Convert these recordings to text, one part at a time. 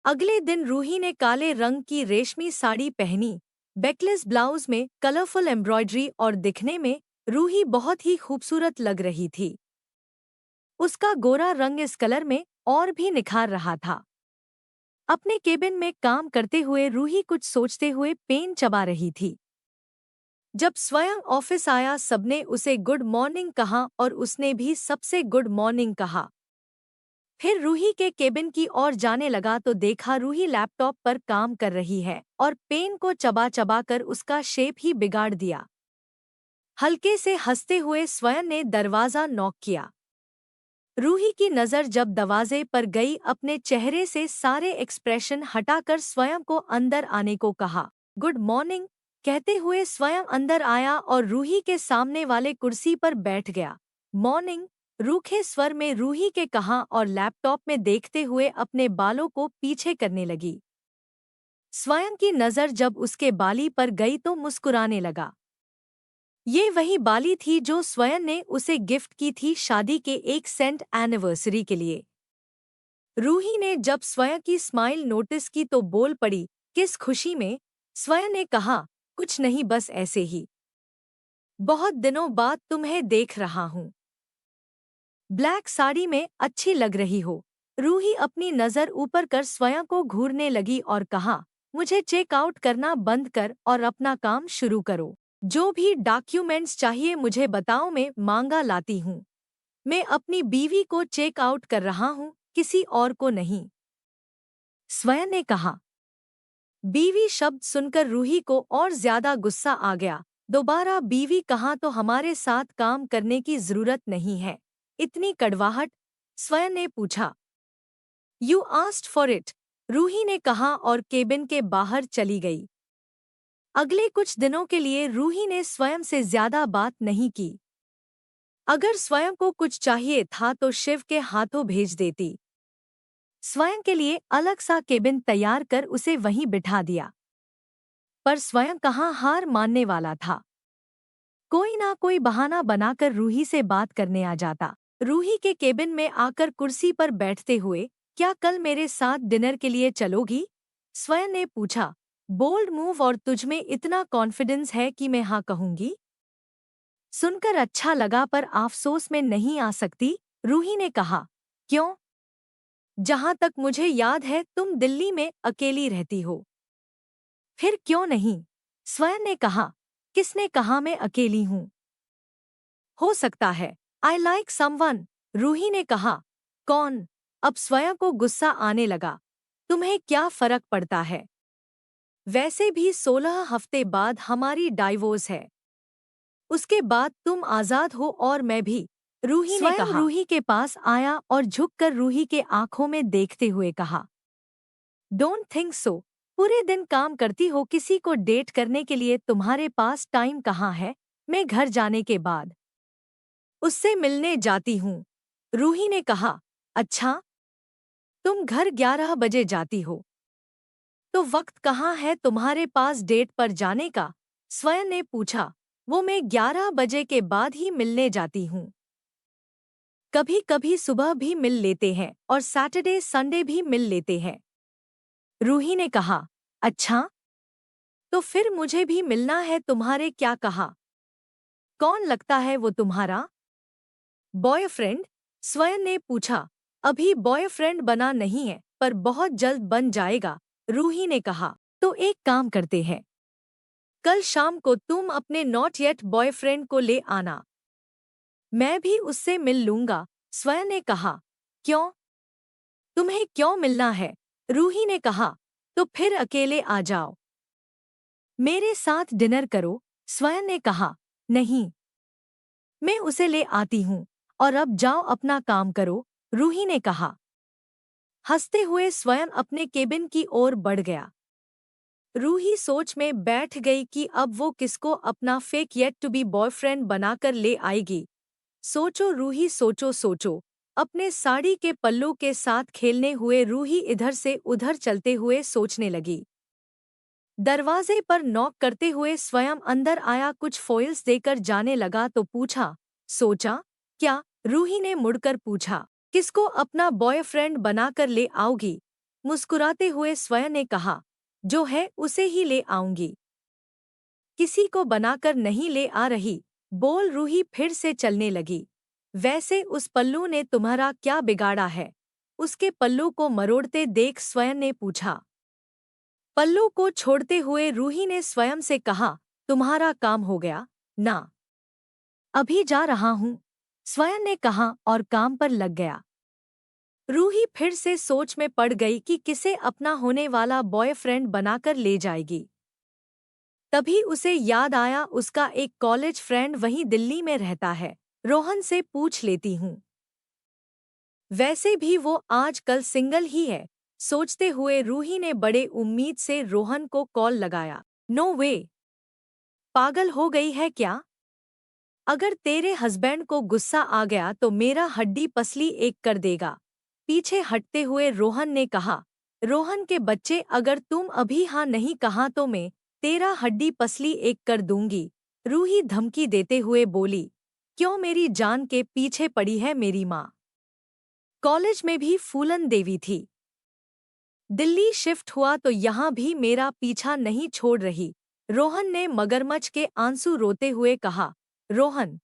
अगले दिन रूही ने काले रंग की रेशमी साड़ी पहनी, बैकलेस ब्लाउज में कलरफुल एम्ब्रॉयडरी और दिखने में रूही बहुत ही खूबसूरत लग रही थी। उसका गोरा रंग इस कलर में और भी निखार रहा था। अपने केबिन में काम करते हुए रूही कुछ सोचते हुए पेन चबा रही थी। जब स्वयं ऑफिस आया सबने उसे गुड मॉर्निंग कहा और उसने भी सबसे गुड मॉर्निंग कहा। फिर रूही के केबिन की ओर जाने लगा तो देखा रूही लैपटॉप पर काम कर रही है और पेन को चबा चबा कर उसका शेप ही बिगाड़ दिया। हल्के से हंसते हुए स्वयं ने दरवाजा नॉक किया। रूही की नज़र जब दरवाजे पर गई अपने चेहरे से सारे एक्सप्रेशन हटाकर स्वयं को अंदर आने को कहा। गुड मॉर्निंग कहते हुए स्वयं अंदर आया और रूही के सामने वाले कुर्सी पर बैठ गया। मॉर्निंग रूखे स्वर में रूही के कहा और लैपटॉप में देखते हुए अपने बालों को पीछे करने लगी। स्वयं की नज़र जब उसके बाली पर गई तो मुस्कुराने लगा। ये वही बाली थी जो स्वयं ने उसे गिफ्ट की थी शादी के 1 एनिवर्सरी के लिए। रूही ने जब स्वयं की स्माइल नोटिस की तो बोल पड़ी, किस खुशी में? स्वयं ने कहा, कुछ नहीं बस ऐसे ही। बहुत दिनों बाद तुम्हें देख रहा हूँ। ब्लैक साड़ी में अच्छी लग रही हो। रूही अपनी नज़र ऊपर कर स्वयं को घूरने लगी और कहा, मुझे चेकआउट करना बंद कर और अपना काम शुरू करो। जो भी डॉक्यूमेंट्स चाहिए मुझे बताओ, मैं मांगा लाती हूँ। मैं अपनी बीवी को चेकआउट कर रहा हूँ, किसी और को नहीं। स्वयं ने कहा। बीवी शब्द सुनकर रूही को और ज्यादा गुस्सा आ गया। दोबारा बीवी कहा तो हमारे साथ काम करने की जरूरत नहीं है। इतनी कड़वाहट? स्वयं ने पूछा। You asked for it, Ruhi ने कहा और केबिन के बाहर चली गई। अगले कुछ दिनों के लिए रूही ने स्वयं से ज्यादा बात नहीं की। अगर स्वयं को कुछ चाहिए था तो शिव के हाथों भेज देती। स्वयं के लिए अलग सा केबिन तैयार कर उसे वहीं बिठा दिया। पर स्वयं कहाँ हार मानने वाला था। कोई ना कोई बहाना बनाकर रूही से बात करने आ जाता। रूही के केबिन में आकर कुर्सी पर बैठते हुए, क्या कल मेरे साथ डिनर के लिए चलोगी? स्वयं ने पूछा। बोल्ड मूव और तुझमें इतना कॉन्फिडेंस है कि मैं हाँ कहूंगी? सुनकर अच्छा लगा पर अफसोस में नहीं आ सकती, रूही ने कहा। क्यों? जहां तक मुझे याद है तुम दिल्ली में अकेली रहती हो। फिर क्यों नहीं? स्वयं ने कहा। किसने कहा मैं अकेली हूँ? हो सकता है आई लाइक समवन, रूही ने कहा। कौन? अब स्वयं को गुस्सा आने लगा। तुम्हें क्या फर्क पड़ता है? वैसे भी 16 हफ्ते बाद हमारी डाइवोर्स है। उसके बाद तुम आजाद हो और मैं भी, रूही ने कहा। रूही के पास आया और झुककर रूही के आंखों में देखते हुए कहा। Don't think so. पूरे दिन काम करती हो, किसी को डेट करने के लिए तुम्हारे पास टाइम कहाँ है? मैं घर जाने के बाद उससे मिलने जाती हूँ, रूही ने कहा। अच्छा, तुम घर 11 बजे जाती हो तो वक्त कहाँ है तुम्हारे पास डेट पर जाने का? स्वयं ने पूछा। वो मैं 11 बजे के बाद ही मिलने जाती हूँ। कभी कभी सुबह भी मिल लेते हैं और सैटरडे संडे भी मिल लेते हैं, रूही ने कहा। अच्छा, तो फिर मुझे भी मिलना है, तुम्हारे क्या कहा? कौन लगता है वो तुम्हारा बॉयफ्रेंड? स्वयं ने पूछा। अभी बॉयफ्रेंड बना नहीं है पर बहुत जल्द बन जाएगा, रूही ने कहा। तो एक काम करते हैं, कल शाम को तुम अपने नॉट येट बॉयफ्रेंड को ले आना, मैं भी उससे मिल लूंगा, स्वयं ने कहा। क्यों? तुम्हें क्यों मिलना है? रूही ने कहा। तो फिर अकेले आ जाओ, मेरे साथ डिनर करो, स्वयं ने कहा। नहीं, मैं उसे ले आती हूँ और अब जाओ अपना काम करो, रूही ने कहा। हंसते हुए स्वयं अपने केबिन की ओर बढ़ गया। रूही सोच में बैठ गई कि अब वो किसको अपना fake yet to be boyfriend बनाकर ले आएगी। सोचो रूही, सोचो सोचो। अपने साड़ी के पल्लू के साथ खेलने हुए रूही इधर से उधर चलते हुए सोचने लगी। दरवाजे पर नॉक करते हुए स्वयं अंदर आया, कुछ फॉइल्स देकर जाने लगा तो पूछा। सोचा क्या? रूही ने मुड़कर पूछा। किसको अपना बॉयफ्रेंड बनाकर ले आओगी? मुस्कुराते हुए स्वयं ने कहा, जो है उसे ही ले आऊंगी। किसी को बनाकर नहीं ले आ रही, बोल रूही फिर से चलने लगी। वैसे उस पल्लू ने तुम्हारा क्या बिगाड़ा है? उसके पल्लू को मरोड़ते देख स्वयं ने पूछा। पल्लू को छोड़ते हुए रूही ने स्वयं से कहा, तुम्हारा काम हो गया ना? अभी जा रहा हूं, स्वयं ने कहा और काम पर लग गया। रूही फिर से सोच में पड़ गई कि किसे अपना होने वाला बॉयफ्रेंड बनाकर ले जाएगी। तभी उसे याद आया उसका एक कॉलेज फ्रेंड वहीं दिल्ली में रहता है, रोहन से पूछ लेती हूँ। वैसे भी वो आजकल सिंगल ही है। सोचते हुए रूही ने बड़े उम्मीद से रोहन को कॉल लगाया। नो वे, पागल हो गई है क्या? अगर तेरे हस्बैंड को गुस्सा आ गया तो मेरा हड्डी पसली एक कर देगा। पीछे हटते हुए रोहन ने कहा। रोहन के बच्चे, अगर तुम अभी हाँ नहीं कहा तो मैं तेरा हड्डी पसली एक कर दूंगी, रूही धमकी देते हुए बोली। क्यों मेरी जान के पीछे पड़ी है मेरी माँ? कॉलेज में भी फूलन देवी थी, दिल्ली शिफ्ट हुआ तो यहाँ भी मेरा पीछा नहीं छोड़ रही। रोहन ने मगरमच्छ के आंसू रोते हुए कहा। रोहन,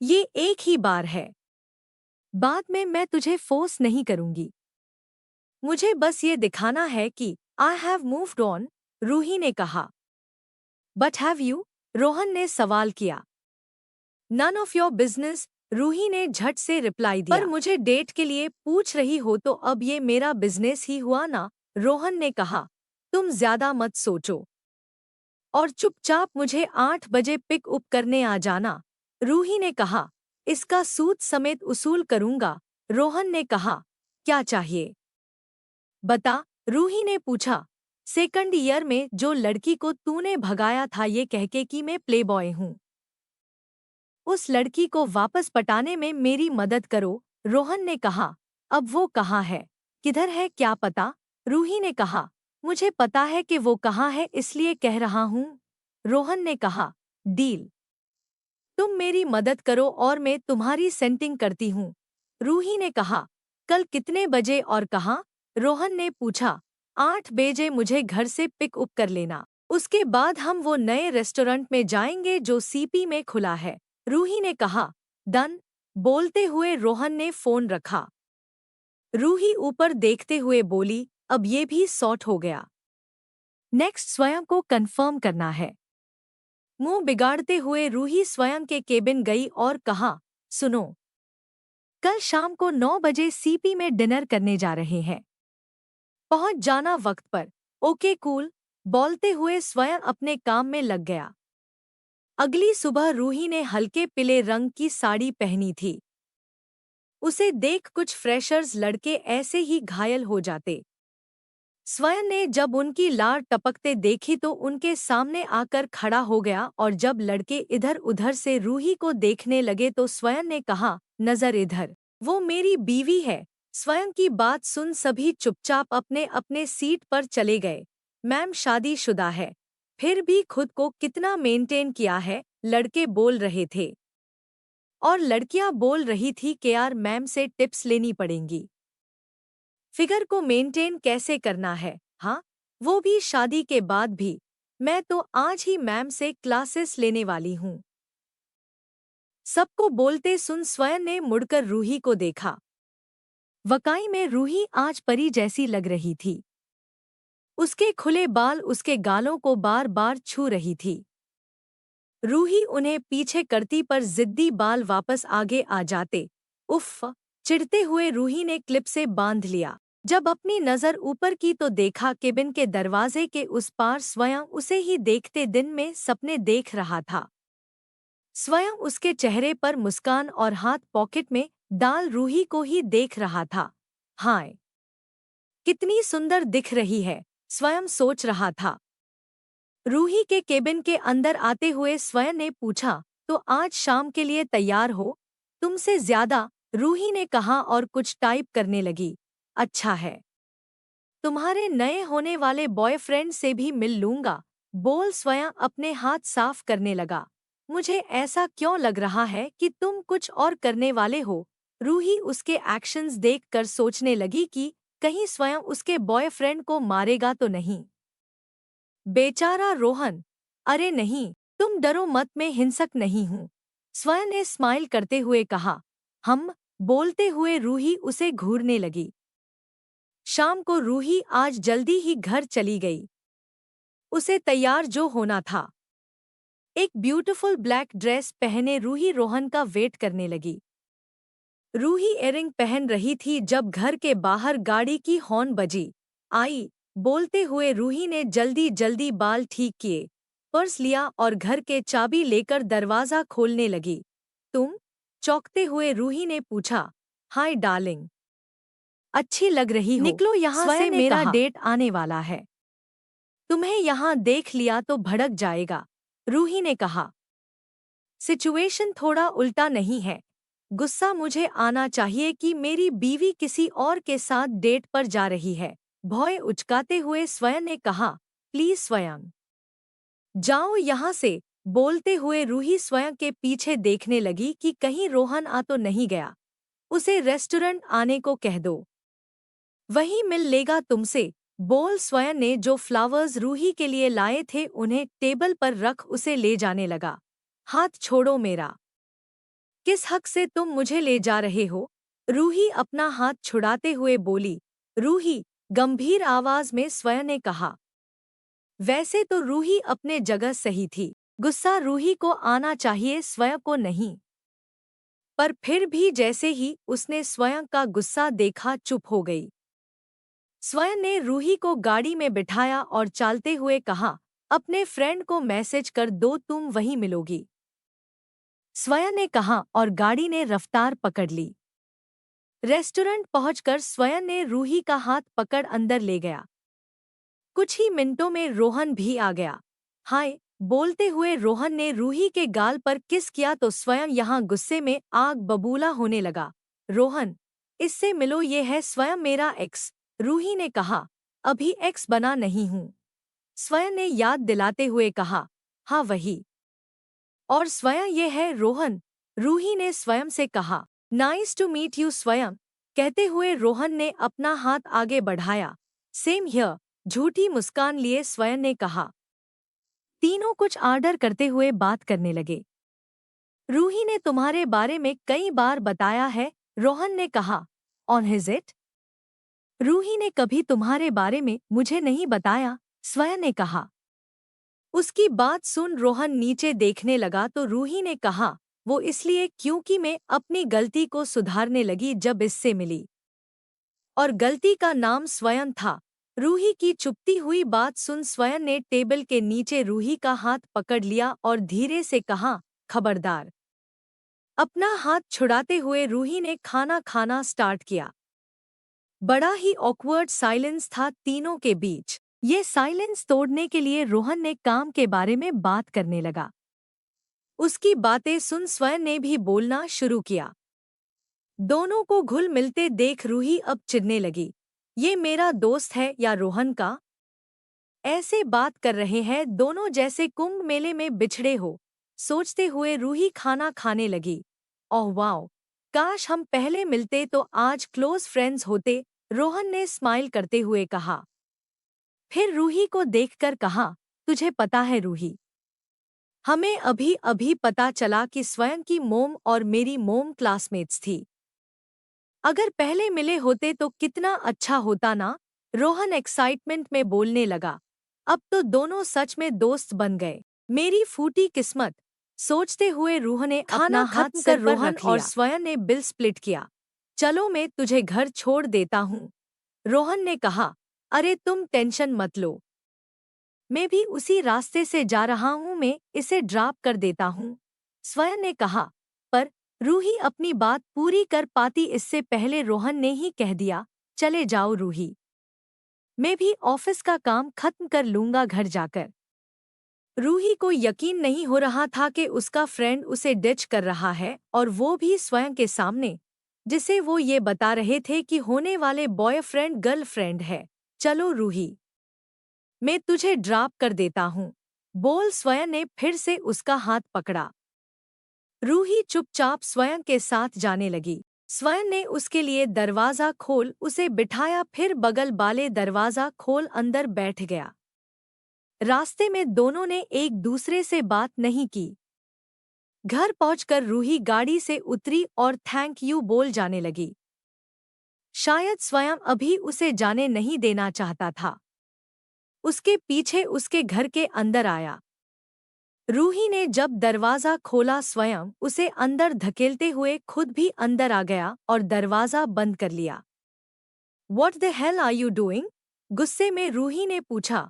ये एक ही बार है, बाद में मैं तुझे फोर्स नहीं करूंगी। मुझे बस ये दिखाना है कि I have moved on, Roohi ने कहा। But have you? रोहन ने सवाल किया। None of your business, Roohi ने झट से रिप्लाई दिया। पर मुझे डेट के लिए पूछ रही हो तो अब ये मेरा बिजनेस ही हुआ ना, रोहन ने कहा। तुम ज्यादा मत सोचो और चुपचाप मुझे 8 बजे पिक अप करने आ जाना, रूही ने कहा। इसका सूद समेत उसूल करूंगा, रोहन ने कहा। क्या चाहिए बता, रूही ने पूछा। सेकंड ईयर में जो लड़की को तूने भगाया था ये कहके कि मैं प्लेबॉय हूँ, उस लड़की को वापस पटाने में मेरी मदद करो, रोहन ने कहा। अब वो कहाँ है, किधर है क्या पता, रूही ने कहा। मुझे पता है कि वो कहाँ है इसलिए कह रहा हूँ, रोहन ने कहा। डील, तुम मेरी मदद करो और मैं तुम्हारी सेंटिंग करती हूँ, रूही ने कहा। कल कितने बजे और कहाँ? रोहन ने पूछा। 8 बजे मुझे घर से पिक अप कर लेना, उसके बाद हम वो नए रेस्टोरेंट में जाएंगे जो सीपी में खुला है, रूही ने कहा। डन, बोलते हुए रोहन ने फोन रखा। रूही ऊपर देखते हुए बोली, अब ये भी सॉर्ट हो गया। नेक्स्ट स्वयं को कंफर्म करना है। मुंह बिगाड़ते हुए रूही स्वयं के केबिन गई और कहा। सुनो, कल शाम को 9 बजे सीपी में डिनर करने जा रहे हैं, पहुंच जाना वक्त पर। ओके कूल, बोलते हुए स्वयं अपने काम में लग गया। अगली सुबह रूही ने हल्के पीले रंग की साड़ी पहनी थी। उसे देख कुछ फ्रेशर्स लड़के ऐसे ही घायल हो जाते। स्वयं ने जब उनकी लार टपकते देखी तो उनके सामने आकर खड़ा हो गया और जब लड़के इधर उधर से रूही को देखने लगे तो स्वयं ने कहा, नजर इधर, वो मेरी बीवी है। स्वयं की बात सुन सभी चुपचाप अपने अपने सीट पर चले गए। मैम शादीशुदा है, फिर भी खुद को कितना मेंटेन किया है, लड़के बोल रहे थे और लड़कियां बोल रही थी कि यार मैम से टिप्स लेनी पड़ेंगी, फिगर को मेंटेन कैसे करना है, हाँ, वो भी शादी के बाद भी। मैं तो आज ही मैम से क्लासेस लेने वाली हूँ। सबको बोलते सुन स्वयं ने मुड़कर रूही को देखा। वकाई में रूही आज परी जैसी लग रही थी। उसके खुले बाल उसके गालों को बार बार छू रही थी। रूही उन्हें पीछे करती पर जिद्दी बाल वापस आगे आ जाते। उफ़, चिढ़ते हुए रूही ने क्लिप से बांध लिया। जब अपनी नज़र ऊपर की तो देखा केबिन के दरवाजे के उस पार स्वयं उसे ही देखते दिन में सपने देख रहा था। स्वयं उसके चेहरे पर मुस्कान और हाथ पॉकेट में डाल रूही को ही देख रहा था। हाय, कितनी सुंदर दिख रही है, स्वयं सोच रहा था। रूही के केबिन के अंदर आते हुए स्वयं ने पूछा, तो आज शाम के लिए तैयार हो? तुमसे ज्यादा, रूही ने कहा और कुछ टाइप करने लगी। अच्छा है, तुम्हारे नए होने वाले बॉयफ्रेंड से भी मिल लूंगा, बोल स्वयं अपने हाथ साफ करने लगा। मुझे ऐसा क्यों लग रहा है कि तुम कुछ और करने वाले हो? रूही उसके एक्शंस देखकर सोचने लगी कि कहीं स्वयं उसके बॉयफ्रेंड को मारेगा तो नहीं। बेचारा रोहन। अरे नहीं, तुम डरो मत, मैं हिंसक नहीं हूँ, स्वयं ने स्माइल करते हुए कहा। हम बोलते हुए रूही उसे घूरने लगी। शाम को रूही आज जल्दी ही घर चली गई। उसे तैयार जो होना था। एक ब्यूटीफुल ब्लैक ड्रेस पहने रूही रोहन का वेट करने लगी। रूही इयररिंग पहन रही थी जब घर के बाहर गाड़ी की हॉर्न बजी। आई बोलते हुए रूही ने जल्दी जल्दी बाल ठीक किए, पर्स लिया और घर के चाबी लेकर दरवाजा खोलने लगी। तुम? चौंकते हुए रूही ने पूछा। हाय डार्लिंग, अच्छी लग रही हो, निकलो यहाँ से, मेरा डेट आने वाला है। तुम्हें यहाँ देख लिया तो भड़क जाएगा, रूही ने कहा। सिचुएशन थोड़ा उल्टा नहीं है। गुस्सा मुझे आना चाहिए कि मेरी बीवी किसी और के साथ डेट पर जा रही है, भौं उचकाते हुए स्वयं ने कहा। प्लीज स्वयं जाओ यहाँ से। बोलते हुए रूही स्वयं के पीछे देखने लगी कि कहीं रोहन आ तो नहीं गया। उसे रेस्टोरेंट आने को कह दो, वहीं मिल लेगा तुमसे। बोल स्वयं ने जो फ्लावर्स रूही के लिए लाए थे उन्हें टेबल पर रख उसे ले जाने लगा। हाथ छोड़ो मेरा, किस हक से तुम मुझे ले जा रहे हो? रूही अपना हाथ छुड़ाते हुए बोली। रूही, गंभीर आवाज में स्वयं ने कहा। वैसे तो रूही अपने जगह सही थी, गुस्सा रूही को आना चाहिए, स्वयं को नहीं। पर फिर भी जैसे ही उसने स्वयं का गुस्सा देखा चुप हो गई। स्वयं ने रूही को गाड़ी में बिठाया और चालते हुए कहा, अपने फ्रेंड को मैसेज कर दो तुम वहीं मिलोगी। स्वयं ने कहा और गाड़ी ने रफ्तार पकड़ ली। रेस्टोरेंट पहुंचकर स्वयं ने रूही का हाथ पकड़ अंदर ले गया। कुछ ही मिनटों में रोहन भी आ गया। हाय बोलते हुए रोहन ने रूही के गाल पर किस किया तो स्वयं यहाँ गुस्से में आग बबूला होने लगा। रोहन, इससे मिलो, ये है स्वयं मेरा एक्स, रूही ने कहा। अभी एक्स बना नहीं हूँ, स्वयं ने याद दिलाते हुए कहा। हाँ वही। और स्वयं ये है रोहन, रूही ने स्वयं से कहा। नाइस टू मीट यू स्वयं, कहते हुए रोहन ने अपना हाथ आगे बढ़ाया। सेम हियर, झूठी मुस्कान लिए स्वयं ने कहा। तीनों कुछ ऑर्डर करते हुए बात करने लगे। रूही ने तुम्हारे बारे में कई बार बताया है, रोहन ने कहा। On his it? रूही ने कभी तुम्हारे बारे में मुझे नहीं बताया, स्वयं ने कहा। उसकी बात सुन रोहन नीचे देखने लगा तो रूही ने कहा, वो इसलिए क्योंकि मैं अपनी गलती को सुधारने लगी जब इससे मिली। और गलती का नाम स्वयं था। रूही की चुपती हुई बात सुन स्वयं ने टेबल के नीचे रूही का हाथ पकड़ लिया और धीरे से कहा, खबरदार। अपना हाथ छुड़ाते हुए रूही ने खाना खाना स्टार्ट किया। बड़ा ही ऑकवर्ड साइलेंस था तीनों के बीच। ये साइलेंस तोड़ने के लिए रोहन ने काम के बारे में बात करने लगा। उसकी बातें सुन स्वयं ने भी बोलना शुरू किया। दोनों को घुल मिलते देख रूही अब चिढ़ने लगी। ये मेरा दोस्त है या रोहन का? ऐसे बात कर रहे हैं दोनों जैसे कुंभ मेले में बिछड़े हो, सोचते हुए रूही खाना खाने लगी। ओह वाओ, काश हम पहले मिलते तो आज क्लोज फ्रेंड्स होते, रोहन ने स्माइल करते हुए कहा। फिर रूही को देखकर कहा, तुझे पता है रूही, हमें अभी अभी पता चला कि स्वयं की मोम और मेरी मोम क्लासमेट्स थी। अगर पहले मिले होते तो कितना अच्छा होता ना? रोहन एक्साइटमेंट में बोलने लगा। अब तो दोनों सच में दोस्त बन गए। मेरी फूटी किस्मत, सोचते हुए रूह ने अपना हाथ कर रोहन और स्वयं ने बिल स्प्लिट किया। चलो मैं तुझे घर छोड़ देता हूँ, रोहन ने कहा। अरे तुम टेंशन मत लो, मैं भी उसी रास्ते से जा रहा हूँ, मैं इसे ड्रॉप कर देता हूँ, स्वयं ने कहा। पर रूही अपनी बात पूरी कर पाती इससे पहले रोहन ने ही कह दिया, चले जाओ रूही, मैं भी ऑफिस का काम खत्म कर लूंगा घर जाकर। रूही को यकीन नहीं हो रहा था कि उसका फ्रेंड उसे डिच कर रहा है और वो भी स्वयं के सामने, जिसे वो ये बता रहे थे कि होने वाले बॉयफ्रेंड गर्लफ्रेंड है। चलो रूही, मैं तुझे ड्रॉप कर देता हूँ, बोल स्वयं ने फिर से उसका हाथ पकड़ा। रूही चुपचाप स्वयं के साथ जाने लगी। स्वयं ने उसके लिए दरवाज़ा खोल उसे बिठाया, फिर बगल वाले दरवाज़ा खोल अंदर बैठ गया। रास्ते में दोनों ने एक दूसरे से बात नहीं की। घर पहुंचकर रूही गाड़ी से उतरी और थैंक यू बोल जाने लगी। शायद स्वयं अभी उसे जाने नहीं देना चाहता था। उसके पीछे उसके घर के अंदर आया। रूही ने जब दरवाज़ा खोला, स्वयं उसे अंदर धकेलते हुए खुद भी अंदर आ गया और दरवाज़ा बंद कर लिया। What the hell are you doing? गुस्से में रूही ने पूछा।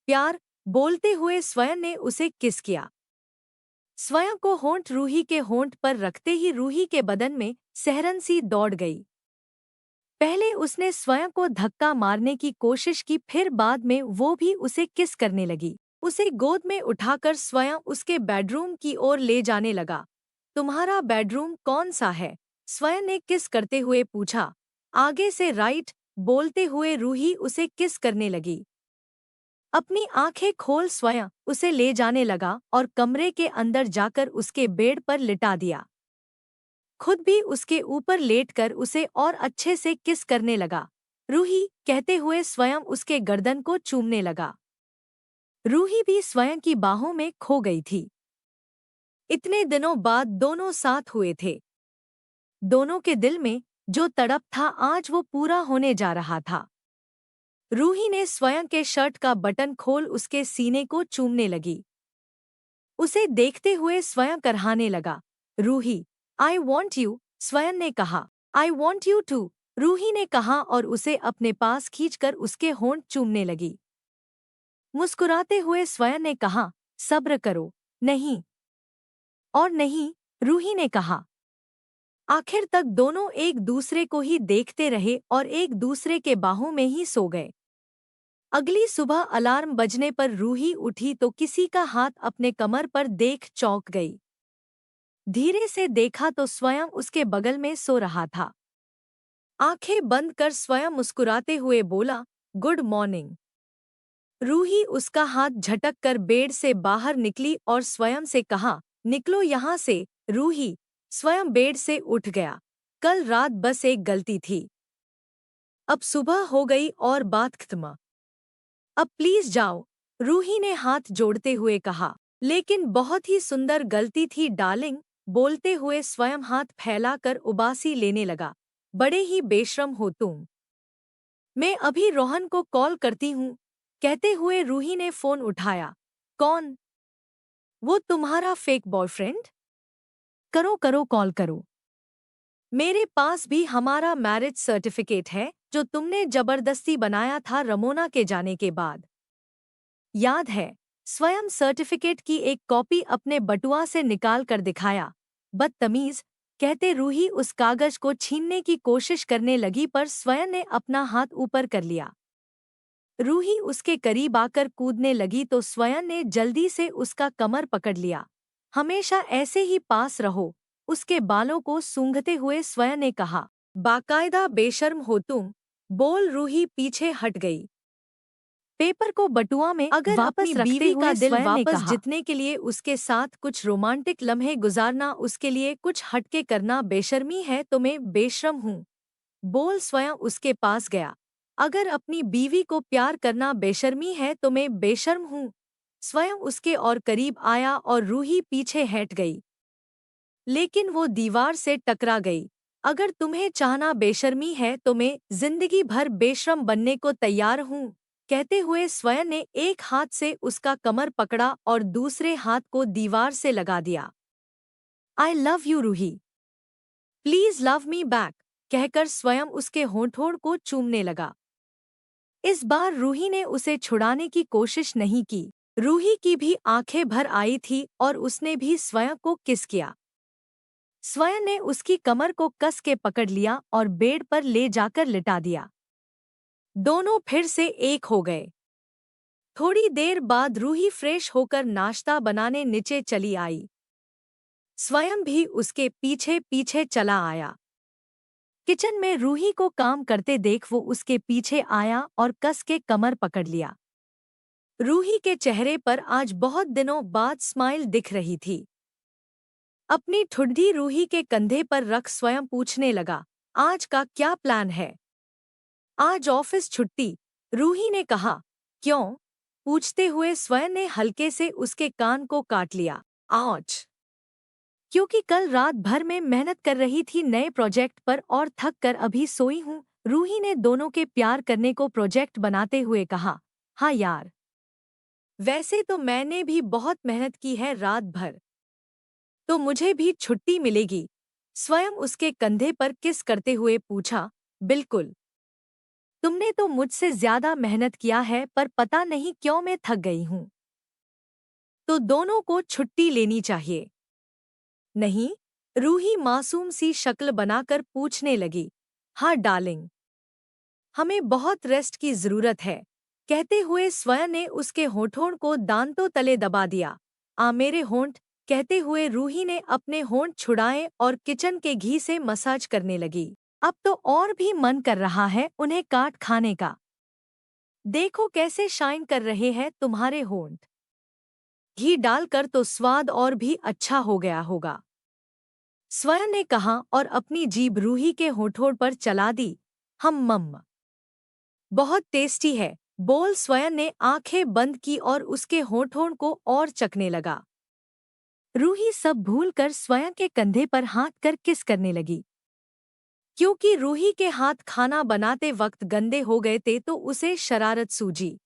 प्यार बोलते हुए स्वयं ने उसे किस किया। स्वयं को होंठ रूही के होंठ पर रखते ही रूही के बदन में सिहरन सी दौड़ गई। पहले उसने स्वयं को धक्का मारने की कोशिश की, फिर बाद में वो भी उसे किस करने लगी। उसे गोद में उठाकर स्वयं उसके बेडरूम की ओर ले जाने लगा। तुम्हारा बेडरूम कौन सा है? स्वयं ने किस करते हुए पूछा। आगे से राइट बोलते हुए रूही उसे किस करने लगी। अपनी आंखें खोल स्वयं उसे ले जाने लगा और कमरे के अंदर जाकर उसके बेड पर लिटा दिया। खुद भी उसके ऊपर लेटकर उसे और अच्छे से किस करने लगा। रूही कहते हुए स्वयं उसके गर्दन को चूमने लगा। रूही भी स्वयं की बाहों में खो गई थी। इतने दिनों बाद दोनों साथ हुए थे। दोनों के दिल में जो तड़प था आज वो पूरा होने जा रहा था। रूही ने स्वयं के शर्ट का बटन खोल उसके सीने को चूमने लगी। उसे देखते हुए स्वयं करहाने लगा। रूही, आई वॉन्ट यू, स्वयं ने कहा। I want you to, Ruhi ने कहा और उसे अपने पास खींचकर उसके होंठ चूमने लगी। मुस्कुराते हुए स्वयं ने कहा, सब्र करो। नहीं और नहीं, रूही ने कहा। आखिर तक दोनों एक दूसरे को ही देखते रहे और एक दूसरे के बाहों में ही सो गए। अगली सुबह अलार्म बजने पर रूही उठी तो किसी का हाथ अपने कमर पर देख चौंक गई। धीरे से देखा तो स्वयं उसके बगल में सो रहा था। आंखें बंद कर स्वयं मुस्कुराते हुए बोला, गुड मॉर्निंग। रूही उसका हाथ झटक कर बेड से बाहर निकली और स्वयं से कहा, निकलो यहाँ से। रूही स्वयं बेड से उठ गया। कल रात बस एक गलती थी। अब सुबह हो गई और बात खत्म। अब प्लीज जाओ, रूही ने हाथ जोड़ते हुए कहा। लेकिन बहुत ही सुंदर गलती थी डार्लिंग, बोलते हुए स्वयं हाथ फैलाकर उबासी लेने लगा। बड़े ही बेशर्म हो तुम। मैं अभी रोहन को कॉल करती हूँ, कहते हुए रूही ने फोन उठाया। कौन? वो तुम्हारा फेक बॉयफ्रेंड? करो करो कॉल करो। मेरे पास भी हमारा मैरिज सर्टिफिकेट है जो तुमने जबरदस्ती बनाया था रमोना के जाने के बाद। याद है? स्वयं सर्टिफिकेट की एक कॉपी अपने बटुआ से निकाल कर दिखाया। बदतमीज, कहते रूही उस कागज को छीनने की कोशिश करने लगी पर स्वयं ने अपना हाथ ऊपर कर लिया। रूही उसके करीब आकर कूदने लगी तो स्वयं ने जल्दी से उसका कमर पकड़ लिया। हमेशा ऐसे ही पास रहो, उसके बालों को सूंघते हुए स्वयं ने कहा। बाकायदा बेशर्म हो तुम, बोल रूही पीछे हट गई। पेपर को बटुआ में अगर अपनी बीवी का दिल वापस जीतने के लिए उसके साथ कुछ रोमांटिक लम्हे गुजारना उसके लिए कुछ हटके करना बेशर्मी है तो मैं बेशर्म हूँ, बोल स्वयं उसके पास गया। अगर अपनी बीवी को प्यार करना बेशर्मी है तो मैं बेशर्म हूँ, स्वयं उसके और करीब आया और रूही पीछे हट गई। लेकिन वो दीवार से टकरा गई। अगर तुम्हें चाहना बेशर्मी है तो मैं जिंदगी भर बेशर्म बनने को तैयार हूँ, कहते हुए स्वयं ने एक हाथ से उसका कमर पकड़ा और दूसरे हाथ को दीवार से लगा दिया। I love you Ruhi, please love me back, कहकर स्वयं उसके होंठों को चूमने लगा। इस बार रूही ने उसे छुड़ाने की कोशिश नहीं की। रूही की भी आंखें भर आई थी और उसने भी स्वयं को किस किया। स्वयं ने उसकी कमर को कस के पकड़ लिया और बेड पर ले जाकर लिटा दिया। दोनों फिर से एक हो गए। थोड़ी देर बाद रूही फ्रेश होकर नाश्ता बनाने नीचे चली आई। स्वयं भी उसके पीछे पीछे चला आया। किचन में रूही को काम करते देख वो उसके पीछे आया और कस के कमर पकड़ लिया। रूही के चेहरे पर आज बहुत दिनों बाद स्माइल दिख रही थी। अपनी ठुड्डी रूही के कंधे पर रख स्वयं पूछने लगा, आज का क्या प्लान है? आज ऑफिस छुट्टी, रूही ने कहा। क्यों? पूछते हुए स्वयं ने हल्के से उसके कान को काट लिया। आउच! क्योंकि कल रात भर में मेहनत कर रही थी नए प्रोजेक्ट पर और थक कर अभी सोई हूँ। रूही ने दोनों के प्यार करने को प्रोजेक्ट बनाते हुए कहा। हाँ यार, वैसे तो मैंने भी बहुत मेहनत की है रात भर, तो मुझे भी छुट्टी मिलेगी। स्वयं उसके कंधे पर किस करते हुए पूछा। बिल्कुल, तुमने तो मुझसे ज्यादा मेहनत किया है, पर पता नहीं क्यों मैं थक गई हूँ। तो दोनों को छुट्टी लेनी चाहिए। नहीं, रूही मासूम सी शक्ल बनाकर पूछने लगी। हाँ डार्लिंग, हमें बहुत रेस्ट की जरूरत है, कहते हुए स्वयं ने उसके होठों को दांतों तले दबा दिया। आ मेरे होंठ, कहते हुए रूही ने अपने होंठ छुड़ाए और किचन के घी से मसाज करने लगी। अब तो और भी मन कर रहा है उन्हें काट खाने का। देखो कैसे शाइन कर रहे हैं तुम्हारे होंठ। घी डालकर तो स्वाद और भी अच्छा हो गया होगा, स्वयं ने कहा और अपनी जीभ रूही के होठों पर चला दी। हम मम, बहुत टेस्टी है, बोल स्वयं ने आंखें बंद की और उसके होठों को और चखने लगा। रूही सब भूलकर स्वयं के कंधे पर हाथ कर किस करने लगी। क्योंकि रूही के हाथ खाना बनाते वक्त गंदे हो गए थे तो उसे शरारत सूझी।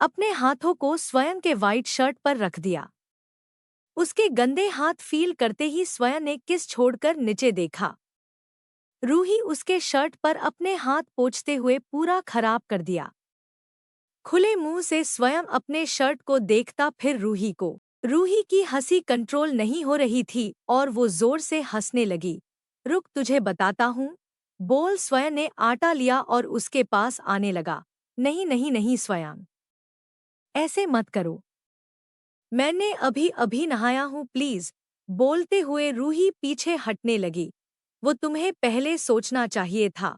अपने हाथों को स्वयं के वाइट शर्ट पर रख दिया। उसके गंदे हाथ फील करते ही स्वयं ने किस छोड़कर नीचे देखा। रूही उसके शर्ट पर अपने हाथ पोंछते हुए पूरा खराब कर दिया। खुले मुंह से स्वयं अपने शर्ट को देखता फिर रूही को। रूही की हंसी कंट्रोल नहीं हो रही थी और वो जोर से हंसने लगी। रुक तुझे बताता हूँ, बोल स्वयं ने आटा लिया और उसके पास आने लगा। नहीं नहीं नहीं स्वयं, ऐसे मत करो, मैंने अभी अभी नहाया हूँ प्लीज, बोलते हुए रूही पीछे हटने लगी। वो तुम्हें पहले सोचना चाहिए था।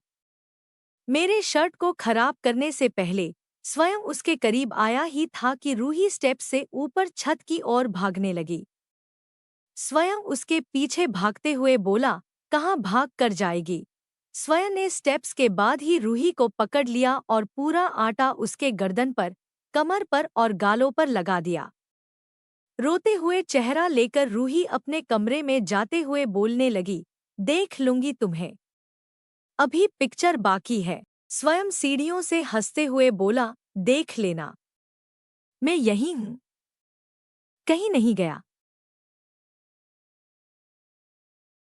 मेरे शर्ट को खराब करने से पहले स्वयं उसके करीब आया ही था कि रूही स्टेप से ऊपर छत की ओर भागने लगी। स्वयं उसके पीछे भागते हुए बोला, कहाँ भाग कर जाएगी? स्वयं ने स्टेप्स के बाद ही रूही को पकड़ लिया और पूरा आटा उसके गर्दन पर, कमर पर और गालों पर लगा दिया। रोते हुए चेहरा लेकर रूही अपने कमरे में जाते हुए बोलने लगी, देख लूंगी तुम्हें, अभी पिक्चर बाकी है। स्वयं सीढ़ियों से हंसते हुए बोला, देख लेना, मैं यहीं हूँ, कहीं नहीं गया।